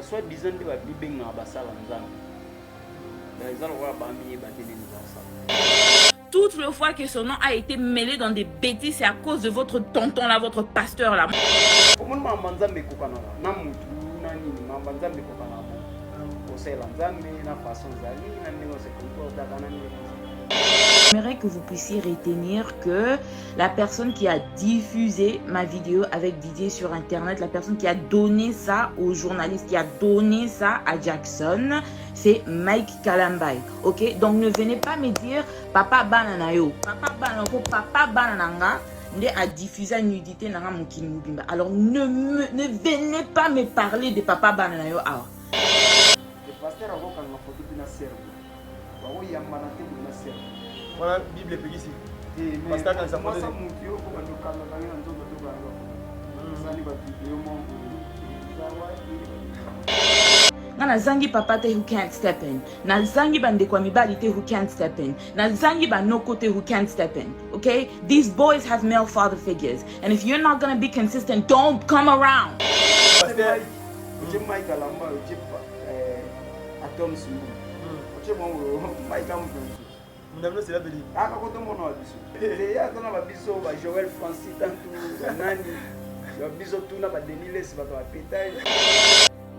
soit disant de ba bibenga basala nzambe. Toutes les fois que son nom a été mêlé dans des bêtises, c'est à cause de votre tonton là, votre pasteur là. J'aimerais que vous puissiez retenir que la personne qui a diffusé ma vidéo avec Didier sur internet, la personne qui a donné ça au journaliste, qui a donné ça à Jackson, c'est Mike Kalambay. Ok, donc ne venez pas me dire papa bananayo, papa bananayo, papa banananga a diffusé une nudité nanga mokili mobimba. Alors ne venez pas me parler de papa bananayo. Alors. Le pasteur a voulu qu'on photo d'une serve. Bah y a manaté d'une serve. Voilà, Bible est ici. Pasteur quand ça moi ça mon Dieu pour nous calmer dans un autre tout alors. Ça n'y va plus de mon. Na zangi papa te who can't step in. Na zangi bande kwa mibali te who can't step in. Na zangi banoko te who can't step in. Okay? These boys have male father figures. And if you're not gonna be consistent, don't come around. Pasteur, je Mike Kalamba, je Atom Sumbu. Je Mike Kalamba. Mon c'est la belle. Ah, quand on m'a dit, il y a dans la biso, Joël Francis, tantou, Nani, la biso tout n'a pas dénilé, c'est pas pétaille.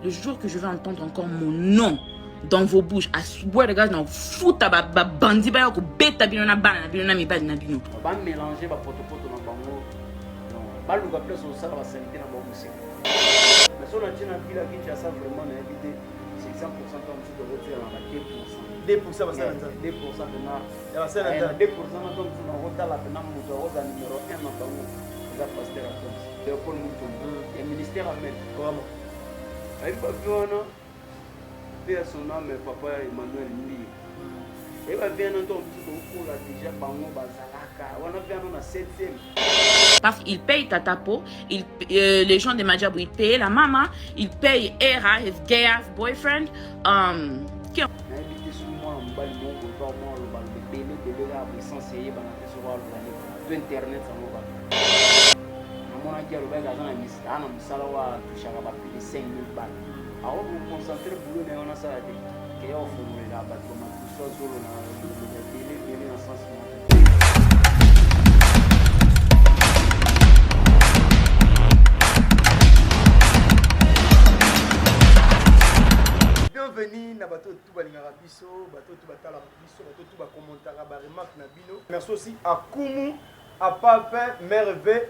Le jour que je vais entendre encore mon nom dans vos bouches, à swear the guys, non, fout à bandi, ba ko beta bino na bana, bino na mi bad na bino. On va mélanger ba poto na bango. Non, ba lu ka place au sala ba santé na bango c'est. Mais sur la tina bila qui tu as ça vraiment na éviter, c'est 100% comme tu dois retirer dans la 2% basala nza. 2% na. Ya basala nza. 2% na donc tu na rota la pena muto roza numéro 1 na bango. Ça pasteur à toi. Léopold Mutombo. Et ministère amen. Vraiment. Aïe Fabiano, père son nom est papa Emmanuel Mbi. Et va bien entendre tout au cours là déjà bango bazalaka. On a bien on a 7e. Parce qu'ils payent Tatapo, les gens de Madjabou, ils payent la maman, ils payent Era, his gay ass boyfriend. Qui ont invité sur moi en bas le monde pour moi le bal de télé là pour s'enseigner dans la sur le internet ça nous va. Mon qui a le bail dans la liste, on a musala wa touchaka ba plus de 5000 balles. Alors vous concentrer boulot mais on a ça là que yo formule là ba comme tout ça solo na télé dans sens. Bienvenue na bateau tout balingara biso, bateau tout batala biso, bateau tout ba commentaire ba remarque na bino. Merci aussi à Kumu, à Papa Merveille.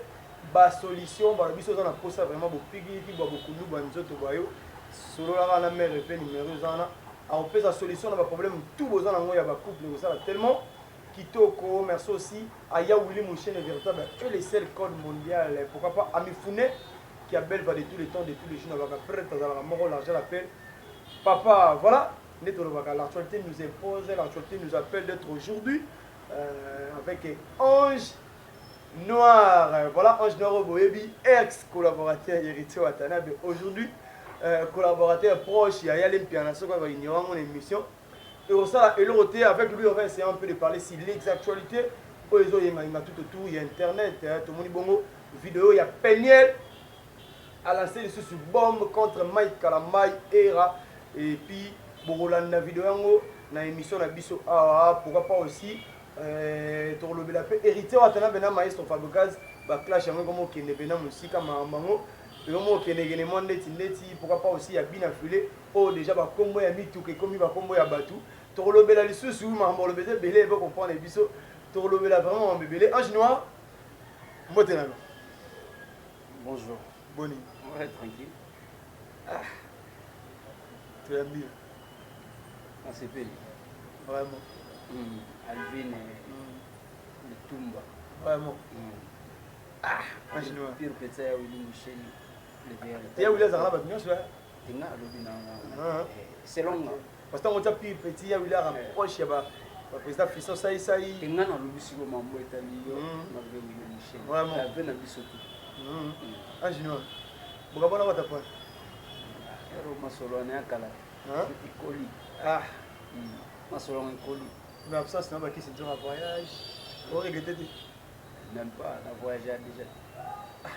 Ba solution ba biso za na posa vraiment bo pigi ki ba beaucoup nous ba nzoto ba yo solo la na mère pe numéro zana a on peut sa solution na ba problème tout besoin na ngoya ba couple ça tellement kitoko. Merci aussi à Ya Willy Mouchene véritable et les seuls code mondial pourquoi pas Ami Founé qui a belle va de tous les temps de tous les jours na ba prête à la mort l'argent l'appelle papa. Voilà l'actualité nous impose, l'actualité nous appelle d'être aujourd'hui avec Ange Noir. Voilà, Ange Noir Boyebi, ex-collaborateur héritier Watanabe. Aujourd'hui, collaborateur proche, il y a l'Impiana, ce qu'on va ignorer mon émission. Et au sein de l'autre, avec lui, on va essayer un peu de parler sur l'exactualité. Il y a tout autour, il y a Internet, tout le monde bongo, vidéo, il y a Peniel à lancer des sous-bombes contre Mike Kalambay, Era, et puis, Borolanda vidéo, dans l'émission de Bisso, pourquoi pas aussi. Pour le héritier Watana bena maestro Fabukaz ba clash yango comme qui ne bena musika mamango et comme qui ne gene monde neti pourquoi pas aussi ya bina filé oh déjà ba kombo ya mitu ke komi ba kombo ya batu to le bela lisusu mambo le bete belé ba comprendre biso to le bela vraiment bébé Ange Noir motena. Bonjour. Boni. Ouais, tranquille. Ah. Très bien. On s'est payé. Vraiment. Alvin le Tumba. Vraiment. Ah, Ange Noir. Pire petit à Willy Mouchene. Le verre. Tu as Willy Zara Batnios là? Tinga Lubina. C'est long. Parce que on t'a pire petit à Willy rapproche ya ba président Fisson Saï. Tinga na Lubisi ko mambo etali yo. Malgré Willy Mouchene. Vraiment. La veine a bisoto. Ange Noir. Bokabona wata point. Ero masolo na kala. Ikoli. Ah. Masolo ikoli. Mais absence c'est un voyage. On regrette. Même pas, la voyage déjà.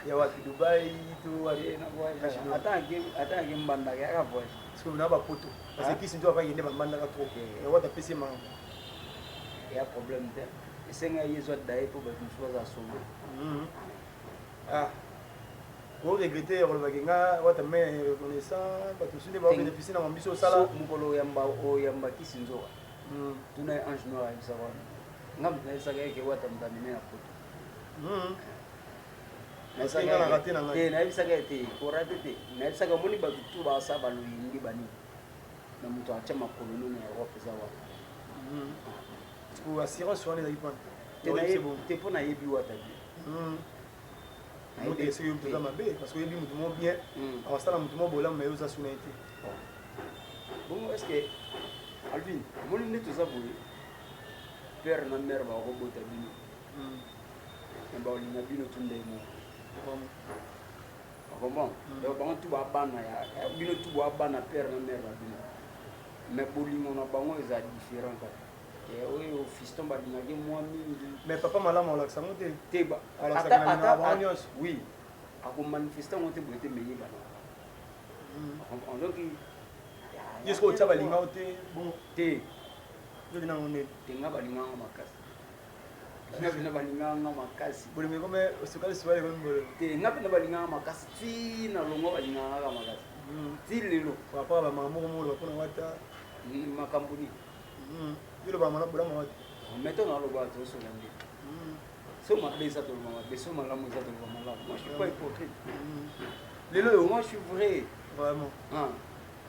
ya wapi Dubai to na voyage ata ke mbanda ya voyage parce que na ba poto parce que kisi ndio va yende ba mbanda ka trop ya wata pesi ma ya problème te esenga yezo dai pour ba msuwa za somo ko regretter ko ba kinga wata me reconnaissant ba to sinde ba bénéficier na mambiso sala mukolo yamba kisi nzoka tuna ange noir ya sawa ngam na saga ke wata mtamine na poto nasenga na raté na ngai na bisaga te ko raté te na bisaga moni ba tutu ba sa ba luingi bani na muto acha makolo no na Europe za wa ko assurance wana za ipana te pona yebi wata bi moto ese yo mtoza mabe parce que yebi mutu mo bien awasala mutu mo bola mais oza suna été bon est-ce que Alvin moni ne to za boye père na mère ba ko bota bino ba olinga bino tunde mo bon donc bango tu ba bana ya bino tu ba bana père na mère ba bino mais bolingo na bango eza différent ka et o fiston ba dinga ke moi mingi mais papa malama ola sa monte teba ata oui ako manifester on te boite meyi bana on donc yesko o taba linga ote bon te yo dina ngone te ngaba linga makasi ngapenda balinganga makasi boli me comme sukali swale comme bolo te ngapenda balinganga makasi ti na longo balinganga makasi ti lelo papa ba mamu mo lo pona wata makambuni yo ba mana bola mawati meto na lo ba to so landi so ma besa to mama beso malamu za to mama moi je suis pas hypocrite lelo moi je suis vrai vraiment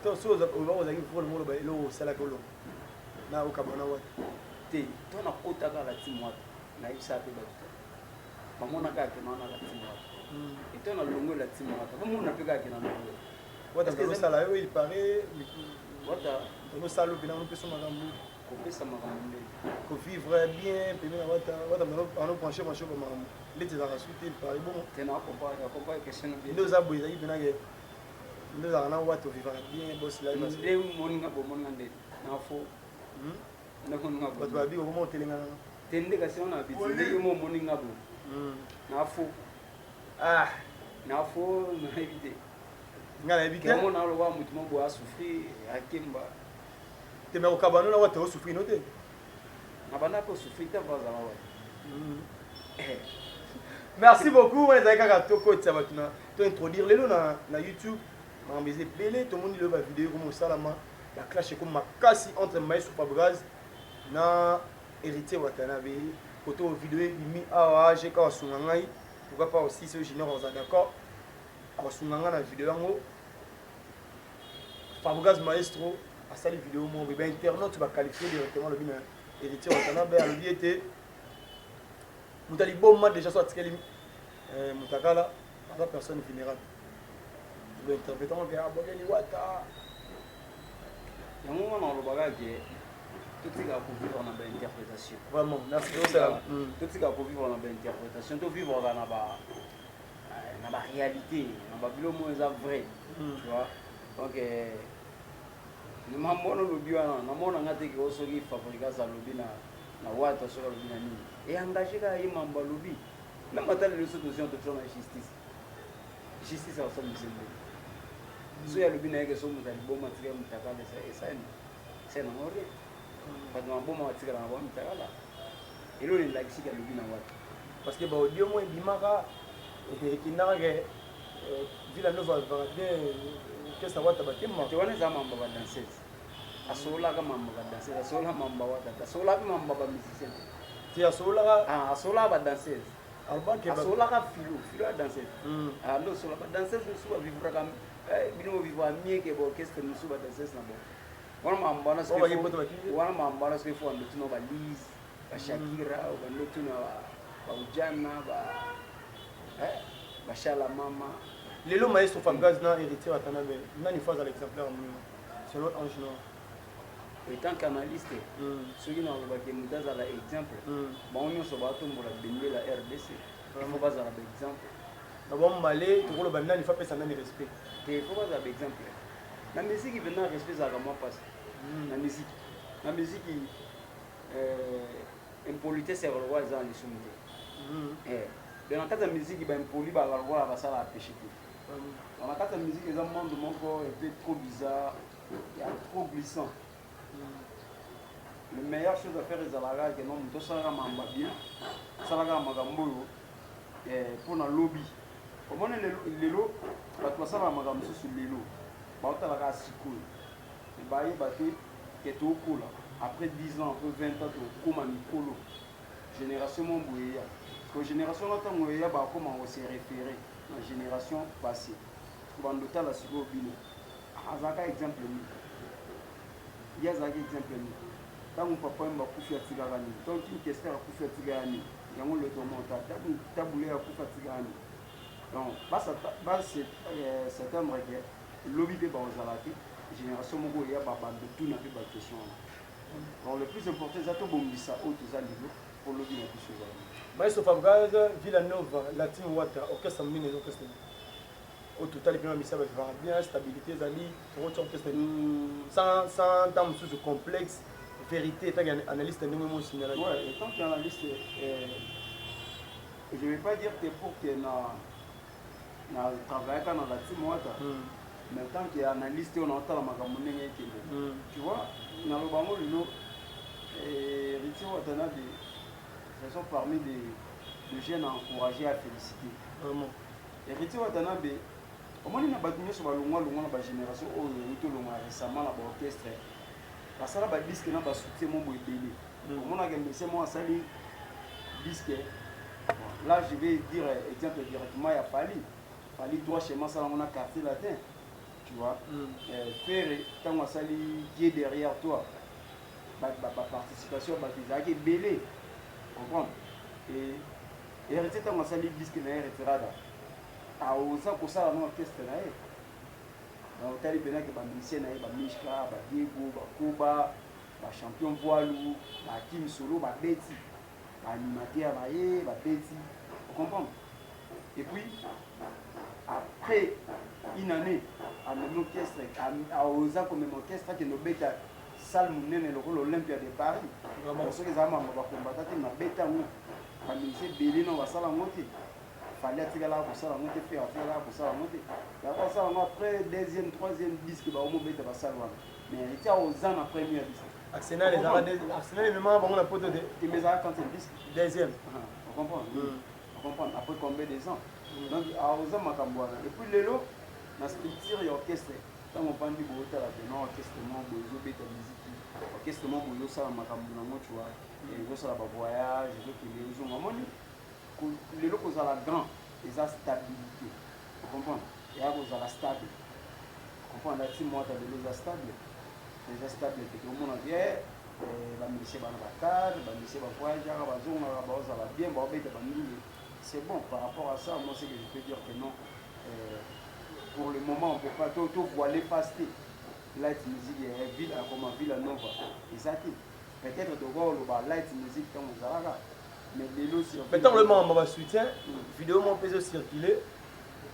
to so za o ba o za ki folo mo lo ba lo sala ko lo na o kabona wata te to na kota ka la timwa na isa pe ba mamona ka ke na la timwa et to na longo la timwa ba mona pe ka ke na longo wata ko sala yo il paraît wata no salo bina no peso magambu ko pesa magambu ko vivre bien pe na wata no pencher ba magambu leti za rasuti il paraît bon te na ko pa question bien ndo za boy za bina ke ndo za na wata vivre bien boss la parce que moninga bo monande na fo na ko nga bo ba bi ko mo telenga tende ka siona bi tende mo moninga bo na fo na fo na éviter ngala éviter mo na lo wa mutu mo bo a souffrir akemba te me ko kabano na wata o souffrir no te na bana ko souffrir ta va za wa merci beaucoup on est kaka to ko tsa batuna to introduire lelo na YouTube ma mbeze belé to moni le ba vidéo comme salama la clash comme makasi entre Maestro Fabregas na héritier Watanabe photo vidéo bimi awa je ka wasunga ngai pourquoi pas aussi ce junior on est d'accord wasunga nga na vidéo yango Fabregas Maestro a sali vidéo mo be internaute ba qualifier directement le bina héritier Watanabe a lui était mutali bomma déjà soit tikeli mutakala la personne vulnérable le interprétant que abogeli wata yango wana lobaka ke totika kovivre na bainterprétation vraiment merci totika kovivre na bainterprétation tovivre na baréalité na babilo mo eza vrai tu vois donc mamona lobi wana namona nga teke o soki Fabregas alobi na wata soki alobi na nini eengage kaka ye mambo alobi même ata lelo so tozion totio na justice aosalisa mbeli so ya lobi na yeke so moto aliboma atikala mitakala esani senango re bato maboma batikala na bango mitakala elo lelakisiki alobi na wata parce que baaudio mo ebimaka ekendaka ke Villanova bien kesa wata bakema te wana eza mamba badanseuse asolaka mamba badanseuse asola mamba wata asolaka mamba bamusicien te asolaka asolaka badanseuse asolaka filo ya danseuse ando sola badanseuse mosusu bavivraka bino bovivre mie ke baorchestre mosusu badanseuse na bango wana mambana soki fo bando tuna balise bashakira bando tuna baujana bashala mama lelo Maestro Fabregas na héritier Watanabe nani fois à l'exemplaire selon Ange Noir etant qu'analyste soki na lobaki moto azala exemple bango nyonso batombola bendela RDC ifo bazala baexemple na bombale tokoloba nani fa pesa nani respect te ifo bazala baexemple na musiki mpena respect ezalaka mwa mpasi na musiki impolitesse ya balokwa eza na lisumu te dans la musique ben poli ba la va ça la pêcher dans la carte musique les monde mon corps était trop bizarre il y a trop glissant le meilleur chose à faire est à que non tout ça va m'emba bien ça va magambo pour na lobby comment les lots ba toi ça va magambo sur les lots ba ta la sikoy et ba y baté que tout cool après 10 ans après 20 ans comme un mikolo génération mon boya que génération longtemps boya ba comment on s'est référé la génération passée pour ndota la siko bino azaka exemple ni ya zaka exemple ni tant papa mba kufi atigara ni donc une question kufi atigara ni yango le tomonta tabule ya kufi atigara ni donc bas c'est un vrai lobby de bazalaki génération mon boya ba de tout na ba question. Donc le plus important c'est que bombisa au tout ça niveau pour le bien plus souvent. Maestro Fabgaz, Villanova, Latin Water, orchestre mine et orchestre. Au total bien misa va bien stabilité zali pour autre orchestre. Sans termes sous complexe, vérité tant analyste nous même signaler. Ouais, et tant qu'analyste je vais pas dire que pour que na travailler dans la Latin Water. Mais tant qu'analyste on entend la magamone tu vois. Dans le bango et Ritio Watanabe ce sont parmi les jeunes encouragés à féliciter. Vraiment. Et Ritio Watanabe, au moins il y a battu sur la génération où il y a récemment l'orchestre. Parce que là, le disque n'a pas soutien mon boy belé. Au moins il y a sali disque. Là je vais dire exemple directement il y a Fali toi chez moi ça on a quartier latin. Tu vois, faire tant que ça qui est derrière toi, ma participation, qui est belé, comprends? Et hériter tant que ça disque n'est retirada. À osa pour ça non orchestre là. Donc t'as les bénéfices que ma musicien là, ma Mishka, ma Diego, ma Kuba, ma champion voilou, ma Kim Solo, ma Betty, ma animateur ma Betty, vous comprenez? Et puis après une année à même orchestre à osa comme même orchestre qui nous bêta salle munene le rôle Olympia de Paris vraiment ceux qui ont va combattre na bêta nous à musée belé non va ça la montée fallait tirer là pour ça la montée faire là pour ça la montée après ça après deuxième troisième disque bah au moins bêta va ça mais il était aux ans après première disque Arsenal les Arsenal même on a pote de mes ans quand c'est disque deuxième on comprend on comprend après combien des ans donc à aux ans makamboana et puis les lots na structure et orchestre tant on parle du boîte là non orchestre mon bozo beta musique orchestre mon bozo ça la makambo na moi tu vois et ils ça la voyage ils qui les ont mamoni les locaux à la grand ils a stabilité tu comprends et à cause à la stable comprends là si moi tu as les stable tout le monde vient ba monsieur ba cadre ba monsieur ba voyage ba zonga ba oza la bien ba beta ba mini c'est bon par rapport à ça moi c'est que je peux dire que non pour le moment, on ne peut pas tout voiler passer. Light music est ville comme Villanova. Peut-être de voir le light music comme Zaraga. Mais les lots sur. Maintenant, le membre va soutien. Vidéo mon peut circuler.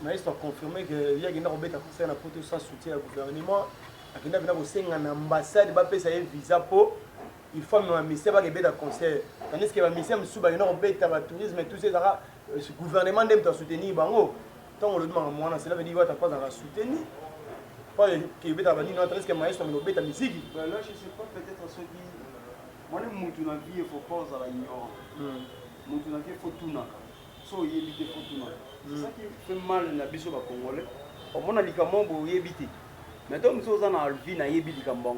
Mais ils sont confirmés que il y a une robette à concerne la photo sans soutien au gouvernement. Il y a une ambassade qui a un visa pour. Il faut que ministère va être à concert. Tandis que le ministère a une robette à tourisme et tout ça. Le gouvernement doit soutenir. Tant on le demande moi, cela veut dire que tu n'as pas à soutenir. Pas que tu as dit non, tu as maestro mais tu as musique. Là, je ne sais pas, peut-être ceux qui. Moi, les gens dans la vie, il faut pas à la ignorance. Les gens dans la vie, il faut tout naître. So, il y a faut tout naître. C'est ça qui fait mal dans la vie sur les Congolais. On a dit que mon beau y habiter. Mais tant que nous sommes dans la vie, nous y habiter comme bon.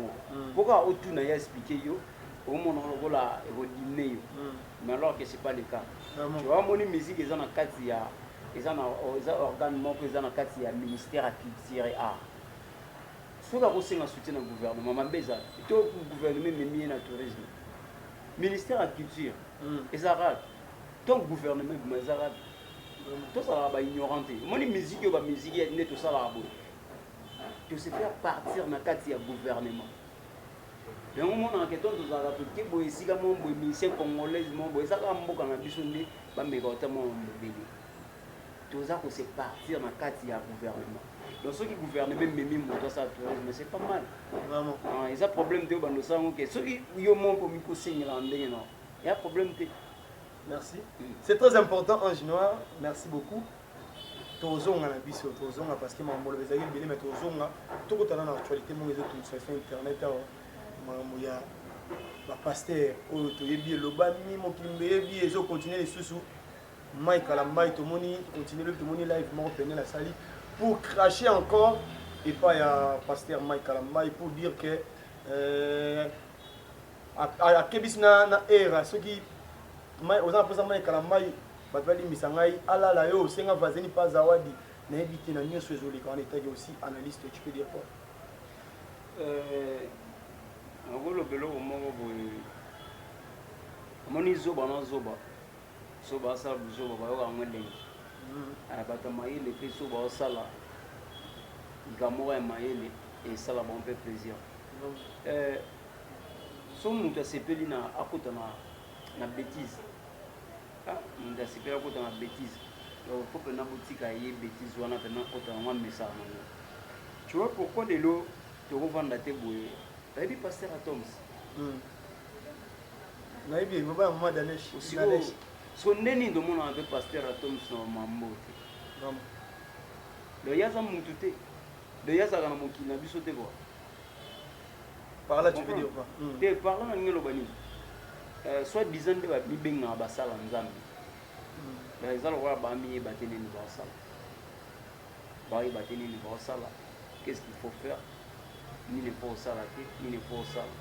Pourquoi autant nous y expliquer yo, au moment où on a dîner yo. Mais alors que c'est pas le cas. Tu vois, mon musique est dans la quartier. Ils ont un organe qui est dans le ministère de la culture et art. Si vous avez un soutien au gouvernement, le gouvernement est mis dans le tourisme. Le ministère de la culture, les Arabes, ton gouvernement est les Arabes. Tout ça est ignorant. Moi, la musique, est tout ça. Tu sais faire partir dans le gouvernement. Le moment où on a un ministère congolais, tout ça c'est partir dans le cadre du gouvernement. Donc ceux qui gouvernent même ça mais c'est pas mal. Vraiment. Il y a un problème de ceux qui ont mon pour il y a un problème de Merci. C'est très important en Noir. Merci beaucoup. Tozonga na biso, tozonga parce que mambo le bezaki bien mais tozonga tout dans l'actualité mon réseau tout sur internet mambo ya ba pasteur o to yebi lobami mo kimbe bi ezo continuer les sous Mike Kalambai to moni continuer le moni live mon peine la sali pour cracher encore et pas ya pasteur Mike Kalambai pour dire que a kebis na era ce qui mai aux emplois Mike Kalambai batali misangai ala la yo senga vazeni pas zawadi na ebiti na nyoso ezoli quand on était aussi analyste tu peux dire quoi ngolo belo moko boye moni zoba na zoba soba sa zoba ba yo ngwendenge bata mayele pe soba sala gamora ya mayele et sala bon peu plaisir so mutu asepeli na akota na bêtise mutu asepeli akota na bêtise faut que na boutique aye bêtise wana pena kota na message na tu vois pourquoi de l'eau te revendre te boye tabi pasteur Atoms na ibi mba mama danesh so ndeni ndo mona avec pasteur Atoms no mambo te le yaza mutu te le yaza kana mokina biso te quoi. Par là tu veux dire quoi te par là ngelo bani soit disant de ba bibenga ba sala nzambi ba ezalo wa ba mi batene ni ba sala ba yi batene ni ba sala qu'est-ce qu'il faut faire ni ne faut sala ni ne faut sala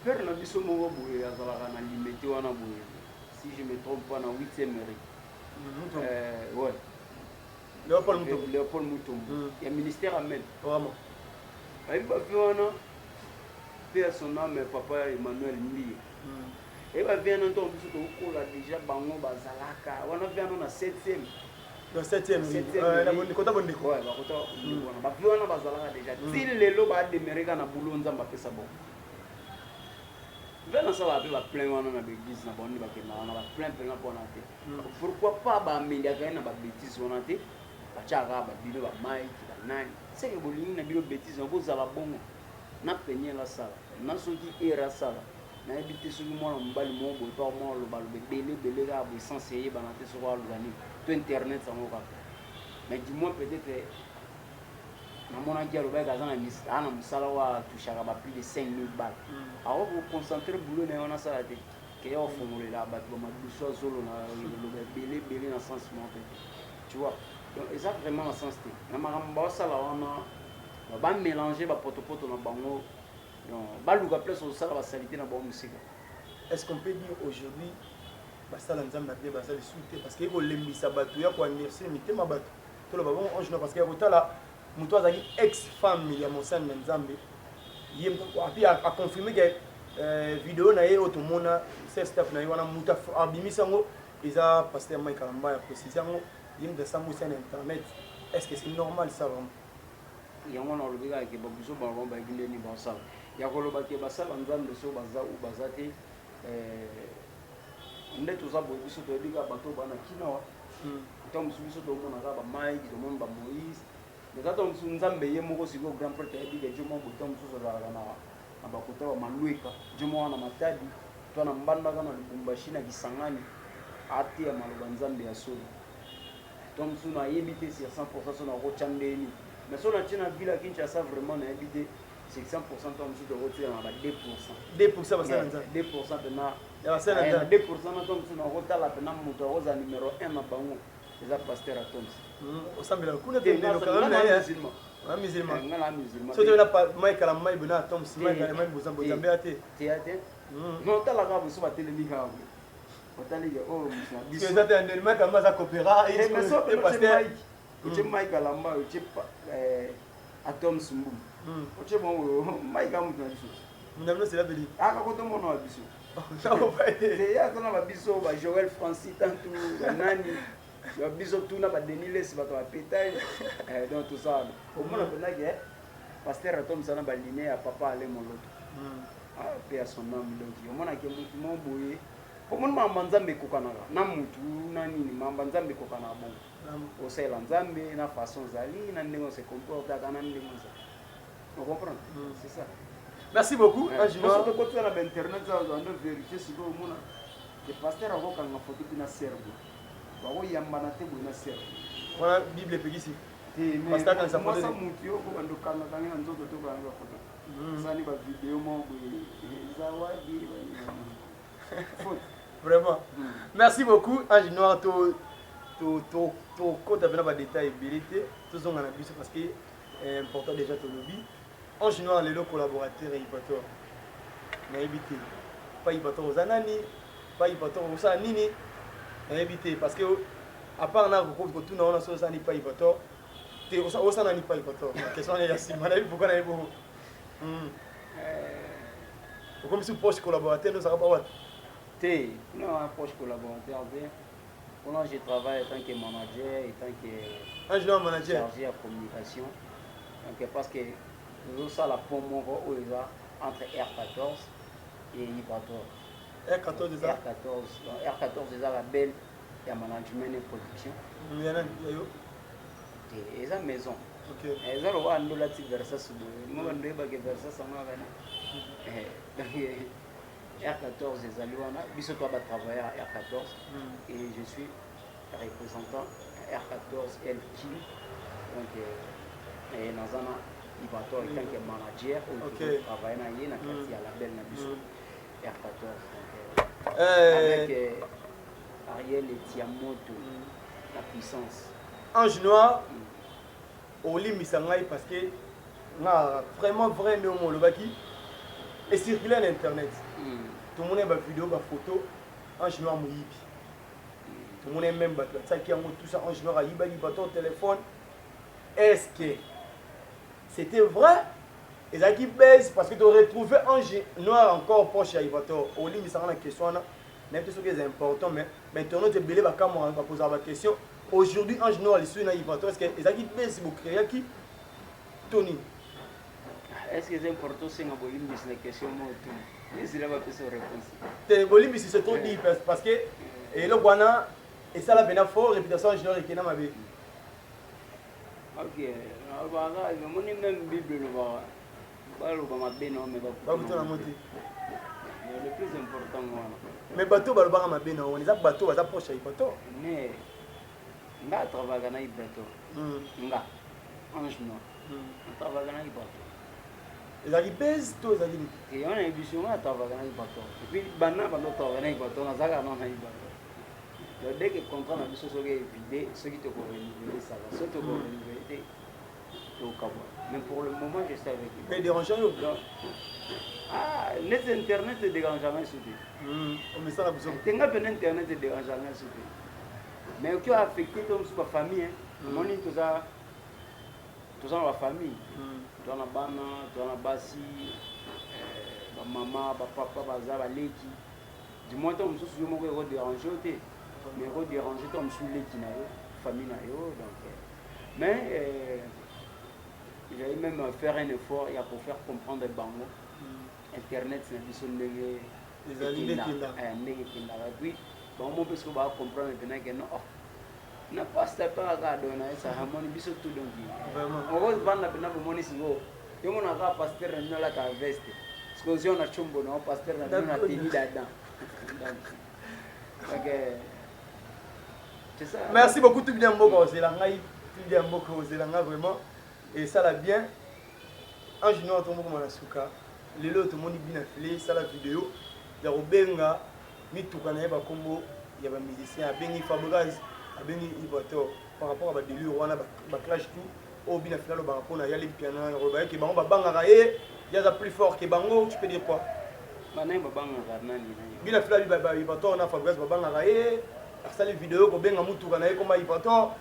faire na biso mo boye azala kana limité wana boye si je me trompe pas na 8e mairie ouais Léopold Moutombo il y a ministère Ahmed vraiment ayi ba fiona père son âme papa Emmanuel Mbi et ba viana ndo biso to kola déjà bango bazalaka wana viana na 7e le 7e na bondi kota bondi ouais ba kota wana ba fiona bazalaka déjà til lelo ba demereka na boulot nzamba pesa bon viana ça va ba plein wana na l'église na bondi ba kema na ba plein plein pour na te pourquoi pas ba meliaka na ba bêtise wana te ba chaka ba bino ba mai ba nani c'est que bolingi na bino bêtise on vous ala bongo na penye la sala na soki era sala na ebité soki mwana mobali mo boye pa mwana lobalo belé ka bo essence ye bana te soko alugani to internet sango kaka mais du moins peut-être na mona ki aloba ka zana ana musala wa tushaka ba plus de 5000 balles alors vous concentrer boulot na ona sala te ke yo fongolela ba to ma duso solo na belé na sens monté tu vois donc ça vraiment en sens te na makambo sala wana ba mélanger ba potopoto na bango ba luka place au sala ba salité na ba musique. Est-ce qu'on peut dire aujourd'hui ba sala nzamba te ba sala soute parce que ko lembisa batu ya ko anniversaire mitema batu to lo ba bon ange parce que ko tala muto azaki ex femme ya monsane nzambe yem ko api a confirmer que vidéo na ye otomona c'est staff na wana muta abimisango isa pasteur Mike Kalamba ya précisément yem de samu sur internet. Est-ce que c'est normal ça vraiment? Yango na lobika ke babuso ba romba gile ni ba sala ya ko loba ke ba sala nzambe so baza u bazate ndeto za bo biso to bika bato bana kinawa tom biso to mona ka ba mai to mona ba Moïse mais ça tom nzambe ye moko siko grand prêtre ya bika jomo bo tom so za na ba kota ba maluika jomo na matadi to na mbanda kana Lubumbashi na Kisangani ati ya maloba nzambe ya solo tom suna yebite sur 100% so na ko chandeni mais sur la Chine ville à Kinshasa vraiment na habité c'est 100% tom suna ko tira na 2% ba sala 2% pena ya sala 2% na tom suna ko tala pena muto oza numéro 1 na bango eza pasteur Atoms osambela kuna te ndelo quand même ya musulman ngala musulman so to na pa Mike Kalamba ibuna Atoms Mike Kalamba bozambo zambe ate te non tala ka buso batelemi ka otali oh biso que ça te ndelo Mike Kalamba za coopéra et pasteur uche Mike Kalamba uche Atoms mbu uche bon Mike amu na biso ndamno c'est la beli aka ko to mono biso ça va pas te ya tona ba biso ba Joël Francis tantu nani ba biso tuna ba Deniles ba to pétage donc tout ça au moins on a que pasteur Atoms sana ba liné ya papa ale moloto paix à son âme donc au moins que mutu mo boye au moins mamba nzambe kokanaka na mutu na nini mamba nzambe kokana bon au sel nzambe na façon zali na ndenge se comporte kana ndenge ça on comprend c'est ça. Merci beaucoup Angelo on peut continuer à internet ça on doit vérifier si vous mona le pasteur akokanga photo mpe na serbe bakoyambana te boye na serbe wana bible epekisi te Pasteur akanisa photo mwasa te. motu yo okobanda okangakanga na nzoto to okanga bafoto osani bavideo moko boye eza wapi faute. Vraiment. Merci beaucoup, Ange Noir. Tu comptes avec les détails habilités. Tout ça, on a vu parce que c'est important déjà ton lobby. Ange Noir, les collaborateurs et Ipator. Mais éviter. Pas Ipator aux Anani, pas Ipator aux Sanini. Mais éviter. Parce que, à part là, vous pouvez tout dans la Sani, pas Ipator. Tu es au Sanani, pas Ipator. La question est assez. Pourquoi on a eu beaucoup? Comme si vous pouvez collaborateur, nous savons pas. Non, un proche collaborateur. Moi, je travaille en tant que manager et tant que manager chargé à communication. Donc, parce que nous avons la pomme entre R14 et Ipator. R14 c'est ça? R14 c'est la belle et management et production. Et la maison. Et ça, on va nous la petite versation. Moi, on doit versation. R14 des Alouana, Bissot va travailler à R14 et je suis représentant R14 LQ. Donc, dans un Ibator, en tant que manager, on travaille dans le quartier à la belle Bissot R14. Avec Ariel et Tiamoto, la puissance. Ange Noir, au lit Missangaï parce que vraiment vrai mais au le baki et circuler sur internet. Tout le monde a des vidéos, des photos, Ange Noir mouillé. Tout le monde a même ça qui a tout ça, Ange Noir a yibali bateau téléphone. Est-ce que c'était vrai? Et ça qui baisse parce que tu aurais trouvé Ange Noir encore proche à Ibator. Au lit, ça la question là, même ce qui est important, mais maintenant tu es belé, va poser la question. Aujourd'hui, Ange Noir est sur Ibator. Est-ce que ça qui baisse pour créer qui? Tony. Est-ce que c'est important si on a une question? C'est la réponse. C'est trop dit parce que le Guana et ça la bien fort réputation générale qui n'a pas vu. Ok, mon même Bible le va le plus important mais bateau va le bar ma bien on les a bateau va s'approcher bateau mais nga travailler na bateau nga Ange Noir travailler na bateau ils arrivent baisse tous ils arrivent et on a vu sur moi travailler na bateau et puis bana ba travailler na bateau na zaka na bateau dès que contrat na biso soki vidé ceux qui te renouveler ça va ceux qui te renouveler au Cap. Mais pour le moment je suis avec lui. Mais dérangeant yo. Ah, net internet te dérange jamais sur lui. On met ça la besoin. Tenga ben internet te dérange jamais sur lui. Mais qui a affecté ton sur famille hein. Mon tout ça la famille. Toi la bana, toi la basi ba maman, ba papa, ba za ba leki. Du moins toi mususu yo moko ko déranger te. Mais ko déranger toi mususu leki na yo, famille na yo donc mais j'allais même faire un effort pour faire comprendre les bangos. Internet, c'est une question de les animés qui là. Oui, bon, on peut comprendre maintenant que non. n'a pas pas à donner ça, harmonie, biso tout donc. Vraiment. On va vendre la peine pour monnaie si vous. Et on a pas pasteur dans la veste. Parce que on a chumbo, non, pasteur dans la tenue là-dedans. Donc, c'est ça. Merci beaucoup, tout bien, beaucoup, c'est la ngaï, tout bien, beaucoup, c'est la ngaï, vraiment. Et ça l'a bien. En général, tout le monde a souka. Les lots, tout le monde est bien affilé, ça la vidéo. Il y a Robenga, Mitukana, il y a Combo, il y a des musiciens, il y a Benny Fabregas, il y a Benny Ivato. Par rapport à des lieux, on a des clash tout. Au bien affilé, par rapport à Yali Piano, Robert, qui est Bango Bangara, il y a plus fort que Bango, tu peux dire quoi? Bien affilé, Ivato, on a Fabregas, Bangara, ça les vidéos, Robenga, Mitukana, comme Ivato.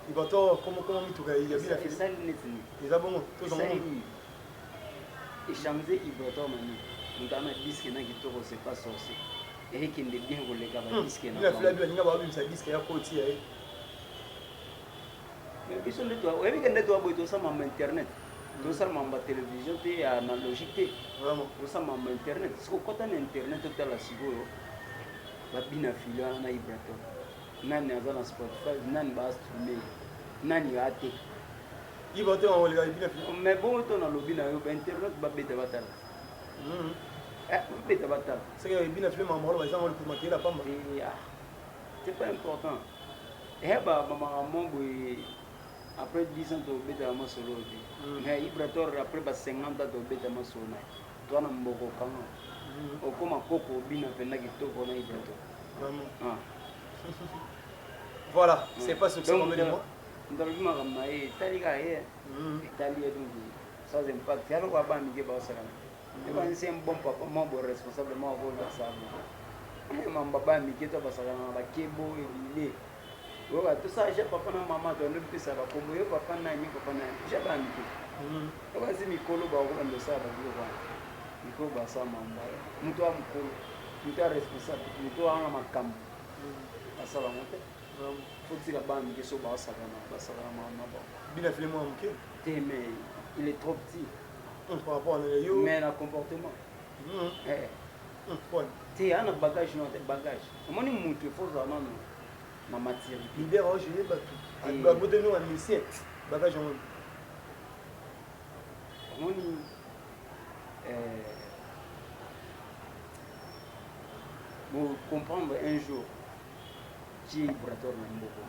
Il va comment il y a bien fait ça les abonnés tous en et changer il va toi mani nous avons disque na kitoko c'est pas sorcier et qui ne bien voler ka disque na il a fait bien ngaba bimisa disque ya koti ya mais biso nde toi oui que nde toi boito ça ma internet tout ça ma télévision te analogique vraiment tout ça ma internet parce que quand on internet tout la sigoyo ba bina filio na ibrato nani aza na Spotify nani ba streamer nani ate il va te envoyer les gars. Mais bon, on a lobby, internet, va bête battre. Bête battre. C'est que bien fait, maman, on va s'en aller la pomme. C'est pas important. Et maman, après 10 ans, tu as bête à ma solo. Mais il prétend après 50 ans, tu as bête à ma solo. Toi, on a beaucoup quand même. Au comme un coco, bien fait, n'a que tout qu'on a été. Voilà, c'est pas ce que c'est comme élément. Dans le moment, Italie, ça impact. Il y a un papa qui est c'est un bon papa, mon bon responsable, mon bon responsable. Mon papa qui est kebo et tout ça, j'ai papa et maman, tu as plus ça va comme papa n'a papa n'a j'ai pas mis. Tu vois, c'est Mikolo, on le sait, Mikolo, ça m'a dit. Toi, Mikolo, tu es responsable, tu es un macam. Ça va monter. Faut dire que mais il est trop petit. Par rapport à mais le comportement. Tu as un bagage dans tes bagages. Comment il faut ça dans matière. L'idée est je l'ai battu. Nous un lycée. Bagage en comment vous comprendre un jour qui est vibratoire dans beaucoup.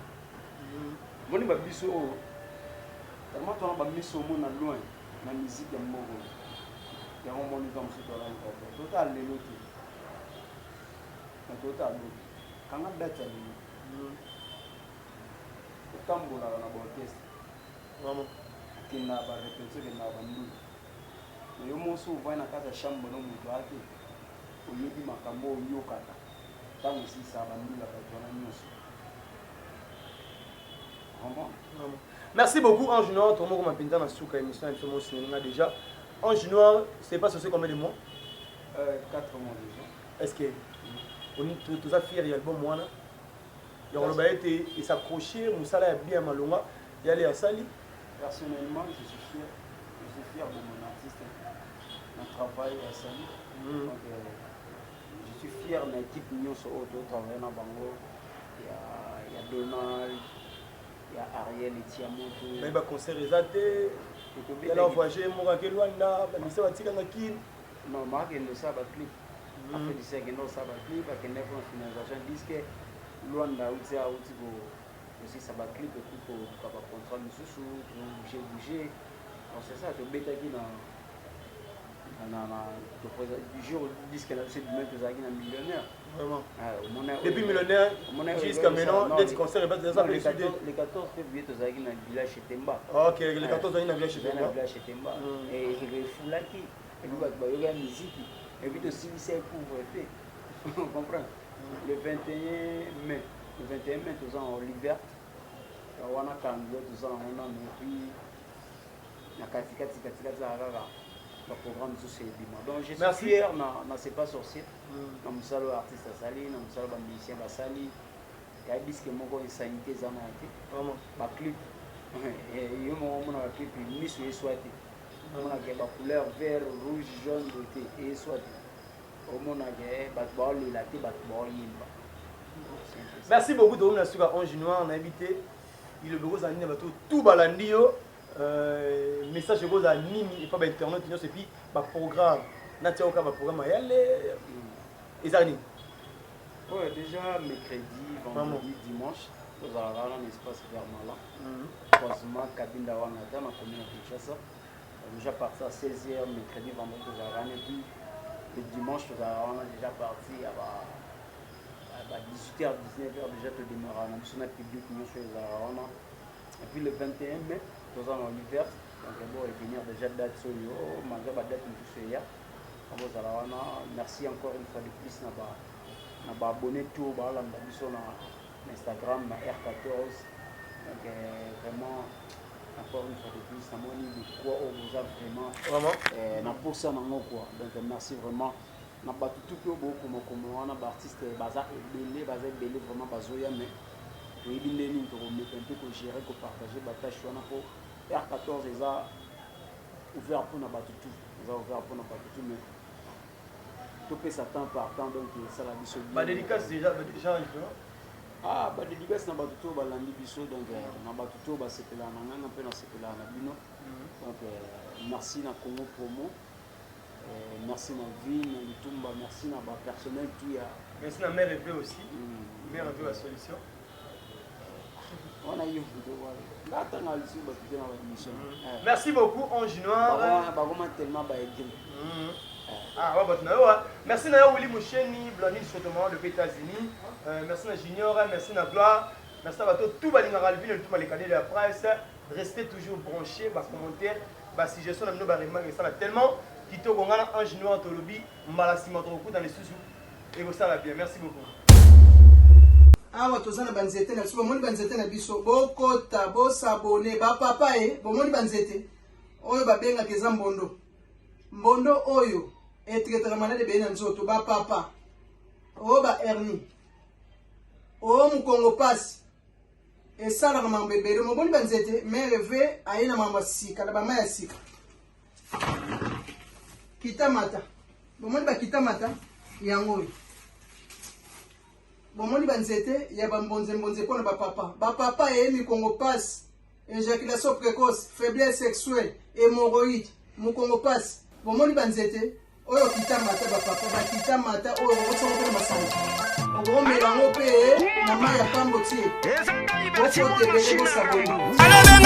Moi, je suis tellement loin la musique de Mogo. Il y a un moment où je suis total de l'autre. Total de l'autre. Quand on a bête, le tambour dans l'orchestre. Vraiment. Qui n'a pas répété, qui n'a pas dit. Mais au moins, souvent, dans la chambre, on a dit que il y a des macambo, il y a tant aussi ça va nous la merci beaucoup Ange Noir, tout le monde m'a pinté dans la émission au cinéma déjà. Ange Noir, c'est pas censé combien de mois 4 mois déjà. Est-ce que tout ça fier il y a le bon mois là il y a le été et s'accrocher Moussala est bien malonga il y a les à Sali. Personnellement je suis fier de mon artiste, mon travail à Sali. Donc, je suis fier de l'équipe Union sur Auto, travailler dans Bango. Il y a Donald, il y a Ariel et Tiamoto. Mais il y a concert exaté. Il y a l'envoyé, il y a Luanda, il y a Kin. Non, Marc, il y a un clip. Après, il y a un clip, il y a une finalisation. Il dit que Luanda, il y a aussi un clip pour contrôler le sous, pour bouger. Donc, c'est ça, tu es bêta qui du jour où ils disent que c'est du même que ça un millionnaire. Vraiment. Depuis millionnaire jusqu'à maintenant, des concerts et ça les 14 février, tu as un village chez Temba. Ok, les 14 ans, il y a un village chez Temba. Et il y a Foulaki, et puis il y a la musique, et puis aussi c'est un couvre-feu. On comprend. Le 21 mai, tous en l'hiver, on a Kango, tous en on a puis la Katikati, le programme sous ces bimans. Donc je suis fier, na c'est pas sorcier. Na musalo artiste à Sali, na musalo musicien à Sali. Il y a des bisques moko sanité zanati. Vraiment. Ba clip. Et yo mon clip ni sur swati. On a ba couleur vert, rouge, jaune et swati. Au mon a ba ba le laté ba ba yimba. Merci beaucoup de nous sur Ange Noir, on a invité il le bureau zanine ba tout balandio. Message aux amis et pas internet et puis bah programme natia au programme y aller ezali ouais déjà mercredi vendredi dimanche nous allons un espace vraiment là croisement cabine wana dans la commune de Kinshasa déjà parti à 16h mercredi vendredi nous allons et puis le dimanche nous allons déjà parti à 18h 19h déjà te démarrer on a public nous sur les arana et puis le 21 mai nous allons en hiver, donc bon, et venir déjà date sur le malgré la date de merci encore une fois de plus na abonné tout sur Instagram, na R14, donc vraiment encore une fois de plus, na moni de quoi on vous a vraiment na pour ça quoi, donc merci vraiment na batu tout comme on a artiste bazar belé vraiment bazoya mais oui, il y a un peu de gérer, de partager, de tâches. R14 est ouvert pour nous tout. Ils ont ouvert pour nous tout, mais tout peut s'attendre par temps, donc ça la mission. Ma dédicace déjà, Ah, bah, dédicace na bato to balandi biso donc na bato to basepela na nganga mpe na sepela na bino. Donc merci na Congo Promo. Merci na vie na Lutumba, merci na ba personnel tout ya. Merci na Mère Eve aussi. Mère Eve la solution. On a eu là tant à l'issue ba tout na émission. Merci beaucoup Ange Noir. Ba comment tellement ba écrit. Ah ouais, bah, merci à Willy Moucheni, Blandine Sotoman depuis les États-Unis. Merci à Junior, merci à Gloire. Merci à tout le monde, tout les canaux de la presse. Restez toujours branchés, bah, commentaires, bah, suggestions, nous remarquer ça tellement. Kito Gongana, Ange Noir, Tolobi, Malassima, Toroku dans les sous. Et vous ça va bien. Merci beaucoup. Ah ouais, tous les banzete, merci beaucoup. Mon banzete na biso, bokota, bo s'abonner, ba papa bon mon banzete. Oyo ba benga keza mbondo. Mbondo oyo etraitera malade be na nzoto ba papa. O ba hernie. O mukongo pasi. Esala kama mbebele mo boni banzete mère ve ayina mama sika na ba maya sika. Kitamata. Bomoni ba kitamata yango. Bomoni banzete ya ba mbonze pona ba papa. Ba papa e mikongo pasi. Éjaculation précoce, faiblesse sexuelle, hémorroïde, mukongo pasi. Bomoni banzete oyo kitamata ba papa ba kitamata oyo otsongo masanga. Ogo melango pe na maya pambo tie. Oko te bele ko saboni.